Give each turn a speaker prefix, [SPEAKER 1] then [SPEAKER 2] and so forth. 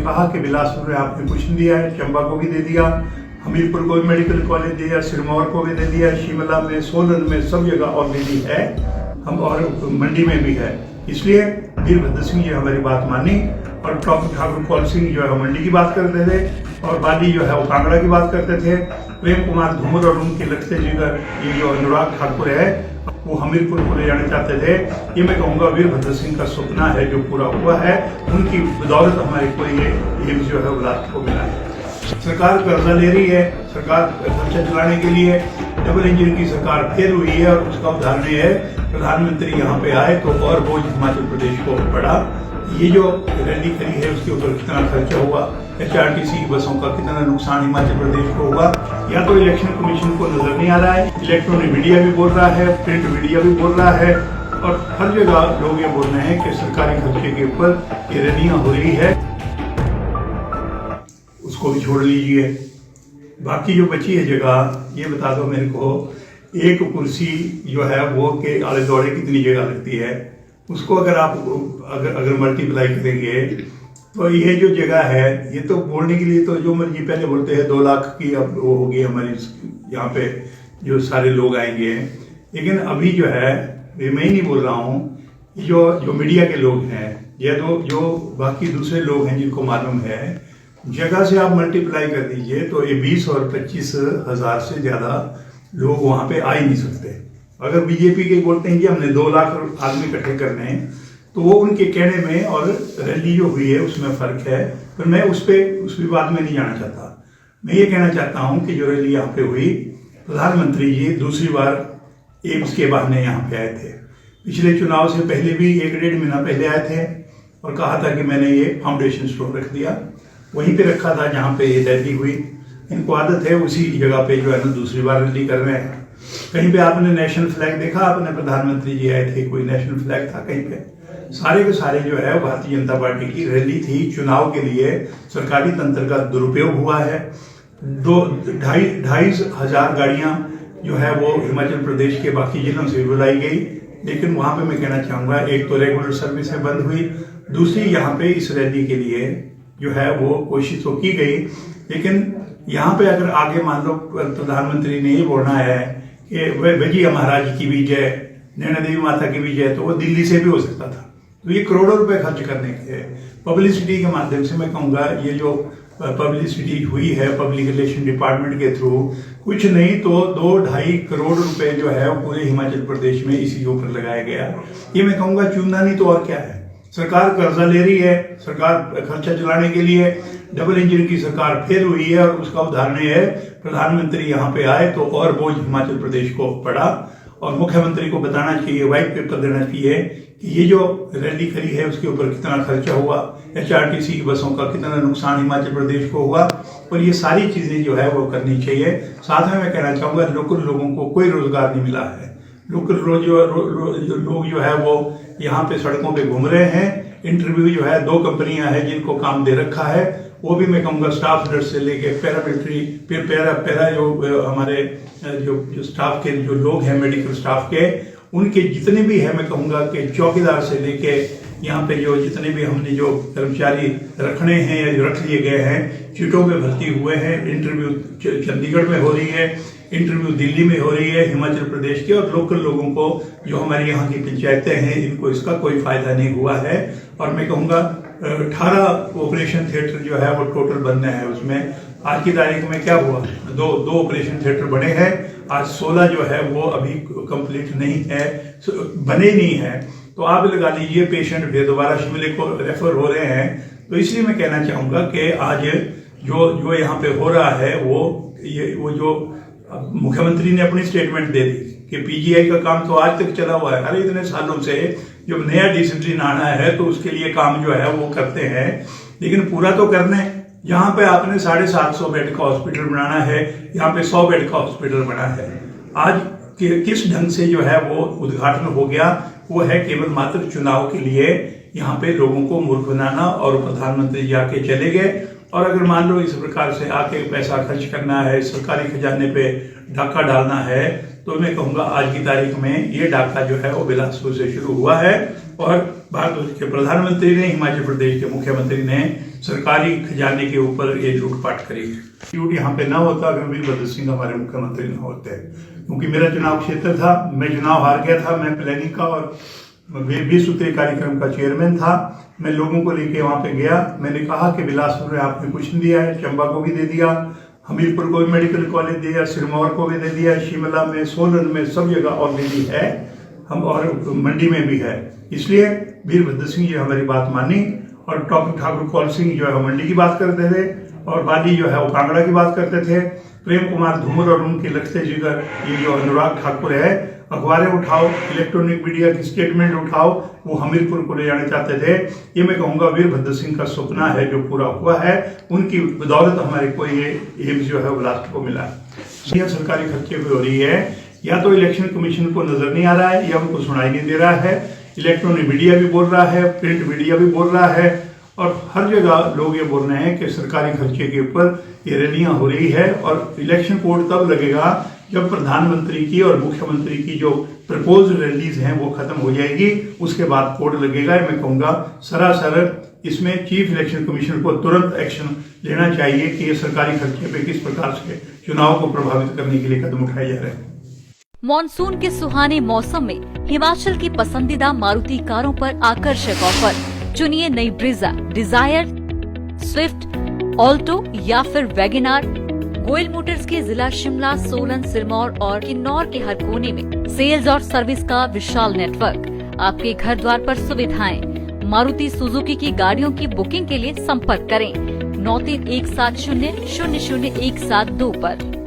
[SPEAKER 1] कहा कि बिलासपुर में आपने कुछ नहीं दिया है, चंबा को भी दे दिया, हमीरपुर को भी मेडिकल कॉलेज दिया, सिरमौर को भी दे दिया, शिमला में, सोलन में, सब जगह ऑलरेडी है, हम और मंडी में भी है। इसलिए वीरभद्र सिंह जी हमारी बात मानी और डॉक्टर ठाकुर कौल सिंह जो है मंडी की बात करते थे और बाली जो है वो कांगड़ा की बात करते थे। प्रेम कुमार धूमर और उनके लगते जिगर ये जो अनुराग ठाकुर है वो हमीरपुर को ले जाना चाहते थे। ये मैं कहूँगा वीरभद्र सिंह का सपना है जो पूरा हुआ है, उनकी बदौलत हमारे को ये एम्स जो है बिलासपुर को मिला है। सरकार कर्जा ले रही है, सरकार खर्चा चलाने के लिए डबल इंजन की सरकार फिर हुई है और उसका उदाहरण है प्रधानमंत्री यहाँ पे आए तो और बोझ हिमाचल प्रदेश को पड़ा। ये जो रैली करी है उसके ऊपर कितना खर्चा हुआ, HRTC की बसों का कितना नुकसान हिमाचल प्रदेश को हुआ, या तो इलेक्शन कमीशन को नजर नहीं आ रहा है, इलेक्ट्रॉनिक मीडिया भी बोल रहा है, प्रिंट मीडिया भी बोल रहा है और हर जगह लोग ये बोल रहे हैं कि सरकारी खर्चे के ऊपर ये रैलियां हो रही है, उसको भी छोड़ लीजिए। बाकी जो बची है जगह ये बता दो मेरे को, एक कुर्सी जो है वो के आले दौड़े कितनी जगह लगती है, उसको अगर आप अगर मल्टीप्लाई करेंगे तो ये जो जगह है ये तो बोलने के लिए तो जो मर्जी पहले बोलते हैं 2 लाख की अब वो होगी हमारी यहाँ पे जो सारे लोग आएंगे, लेकिन अभी जो है मैं ही नहीं बोल रहा हूँ, जो मीडिया के लोग हैं या तो जो बाकी दूसरे लोग हैं जिनको मालूम है, जगह से आप मल्टीप्लाई कर दीजिए तो ये 20 और 25 हजार से ज्यादा लोग वहां पे आ ही नहीं सकते। अगर बीजेपी के बोलते हैं कि हमने 2 लाख आदमी इकट्ठे करने हैं तो वो उनके कहने में और रैली जो हुई है उसमें फर्क है, पर मैं उस विवाद में नहीं जाना चाहता। मैं ये कहना चाहता हूँ कि जो रैली यहाँ पे हुई, प्रधानमंत्री जी दूसरी बार एम्स के बहाने यहाँ पे आए थे। पिछले चुनाव से पहले भी 1-1.5 महीना पहले आए थे और कहा था कि मैंने ये फाउंडेशन स्टोन रख दिया, वहीं पे रखा था जहाँ पे ये रैली हुई। इनको आदत है उसी जगह पे जो है ना दूसरी बार रैली कर रहे हैं। कहीं पे आपने नेशनल फ्लैग देखा, आपने प्रधानमंत्री जी आए थे, कोई नेशनल फ्लैग था कहीं पे? सारे के सारे जो है भारतीय जनता पार्टी की रैली थी। चुनाव के लिए सरकारी तंत्र का दुरुपयोग हुआ है। 2-2.5 हजार गाड़ियां जो है वो हिमाचल प्रदेश के बाकी जिलों से बुलाई गई, लेकिन वहां पे मैं कहना चाहूंगा एक तो रेगुलर सर्विसें बंद हुई, दूसरी यहाँ पे इस रैली के लिए जो है वो कोशिश तो की गई, लेकिन यहाँ पे अगर आगे मान लो प्रधानमंत्री ने ये बोलना है कि भजिया महाराज की भी जय, नैना देवी माता की भी जय, तो वो दिल्ली से भी हो सकता था। तो ये करोड़ों रुपए खर्च करने के पब्लिसिटी के माध्यम से मैं कहूँगा ये जो पब्लिसिटी हुई है पब्लिक रिलेशन डिपार्टमेंट के थ्रू, कुछ नहीं तो 2-2.5 करोड़ रुपए जो है पूरे हिमाचल प्रदेश में इसी के ऊपर लगाया गया। ये मैं कहूँगा चूंदा नहीं तो और क्या है। सरकार कर्जा ले रही है, सरकार खर्चा चलाने के लिए डबल इंजन की सरकार फिर हुई है और उसका उदाहरण है प्रधानमंत्री यहाँ पे आए तो और बोझ हिमाचल प्रदेश को पड़ा और मुख्यमंत्री को बताना चाहिए, व्हाइट पेपर देना चाहिए कि ये जो रैली करी है उसके ऊपर कितना खर्चा हुआ, HRTC की बसों का कितना नुकसान हिमाचल प्रदेश को हुआ, और ये सारी चीजें जो है वो करनी चाहिए। साथ में मैं कहना चाहूंगा लोकल लोगों को कोई रोजगार नहीं मिला है। लोकल लोग जो है वो यहाँ पे सड़कों पे घूम रहे हैं। इंटरव्यू जो है 2 कंपनियां हैं जिनको काम दे रखा है, वो भी मैं कहूँगा स्टाफ नर्स से लेके पैरामिलिट्री पैरा जो हमारे जो स्टाफ के जो लोग हैं मेडिकल स्टाफ के, उनके जितने भी है मैं कहूँगा कि चौकीदार से लेके यहाँ पे जो जितने भी हमने जो कर्मचारी रखने हैं या जो रख लिए गए हैं, सीटों पे भर्ती हुए हैं। इंटरव्यू चंडीगढ़ में हो रही है, इंटरव्यू दिल्ली में हो रही है, हिमाचल प्रदेश के और लोकल लोगों को जो हमारे यहाँ की पंचायतें हैं इनको इसका कोई फायदा नहीं हुआ है। और मैं कहूँगा 18 ऑपरेशन थिएटर जो है वो टोटल बनने हैं। उसमें आज की तारीख में क्या हुआ, दो ऑपरेशन थिएटर बने हैं, आज 16 जो है वो अभी कंप्लीट नहीं है, बने नहीं है। तो आप लगा लीजिए पेशेंट फिर दोबारा शिमले को रेफर हो रहे हैं। तो इसलिए मैं कहना चाहूँगा कि आज जो यहाँ पे हो रहा है वो जो मुख्यमंत्री ने अपनी स्टेटमेंट दे दी कि PGI का काम तो आज तक चला हुआ है। अरे इतने सालों से जब नया डिसिप्लिन आना है तो उसके लिए काम जो है वो करते हैं, लेकिन पूरा तो करना है। यहाँ पे आपने 750 बेड का हॉस्पिटल बनाना है, यहाँ पे 100 बेड का हॉस्पिटल बना है। आज किस ढंग से जो है वो उद्घाटन हो गया, वो है केवल मात्र चुनाव के लिए यहाँ पे लोगों को मूर्ख बनाना, और प्रधानमंत्री जाके चले गए। और अगर मान लो इस प्रकार से आके पैसा खर्च करना है, सरकारी खजाने पे डाका डालना है, तो मैं कहूँगा आज की तारीख में ये डाका जो है वो बिलासपुर से शुरू हुआ है। और भारत के प्रधानमंत्री ने, हिमाचल प्रदेश के मुख्यमंत्री ने सरकारी खजाने के ऊपर ये लूटपाट करी है। लूट यहाँ पे ना होता अगर वीरभद्र सिंह हमारे मुख्यमंत्री न होते, क्योंकि मेरा चुनाव क्षेत्र था, मैं चुनाव हार गया था, मैं प्लानिंग का और 20 सूत्रीय कार्यक्रम का चेयरमैन था। मैं लोगों को लेके वहां पे गया, मैंने कहा कि बिलासपुर में आपने कुछ नहीं दिया है, चंबा को भी दे दिया, हमीरपुर को भी मेडिकल कॉलेज दिया, सिरमौर को भी दे दिया, शिमला में, सोलन में, सब जगह ऑलरेडी है, हम और मंडी में भी है। इसलिए वीरभद्र सिंह जी हमारी बात मानी और डॉक्टर ठाकुर कौल सिंह जो है मंडी की बात करते थे और बाली जो है वो कांगड़ा की बात करते थे। प्रेम कुमार धूमर और उनके लगते जिगर ये जो अनुराग ठाकुर है, अखबारें उठाओ, इलेक्ट्रॉनिक मीडिया की स्टेटमेंट उठाओ, वो हमीरपुर को ले जाने चाहते थे। ये मैं कहूंगा वीरभद्र सिंह का सपना है जो पूरा हुआ है, उनकी बदौलत हमारे को ये एम्स जो है बिलासपुर को मिला। यह सरकारी खर्चे पे हो रही है, या तो इलेक्शन कमीशन को नजर नहीं आ रहा है या उनको सुनाई नहीं दे रहा है, इलेक्ट्रॉनिक मीडिया भी बोल रहा है, प्रिंट मीडिया भी बोल रहा है और हर जगह लोग ये बोल रहे हैं कि सरकारी खर्चे के ऊपर ये रैलियां हो रही है। और इलेक्शन कोड तब लगेगा जब प्रधानमंत्री की और मुख्यमंत्री की जो प्रपोज रैलीज हैं वो खत्म हो जाएगी, उसके बाद कोड लगेगा। मैं कहूंगा सरासर इसमें चीफ इलेक्शन कमीशन को तुरंत एक्शन लेना चाहिए कि ये सरकारी खर्चे पे किस प्रकार से चुनाव को प्रभावित करने के लिए कदम उठाए जा रहे हैं।
[SPEAKER 2] मॉनसून के सुहाने मौसम में हिमाचल की पसंदीदा मारुति कारों पर आकर्षक ऑफर। चुनिए नई ब्रीजा, डिजायर, स्विफ्ट, ऑल्टो या फिर वैगनआर। गोयल मोटर्स के जिला शिमला, सोलन, सिरमौर और किन्नौर के हर कोने में सेल्स और सर्विस का विशाल नेटवर्क। आपके घर द्वार पर सुविधाएं। मारुति सुजुकी की गाड़ियों की बुकिंग के लिए संपर्क करें 9317000172 पर।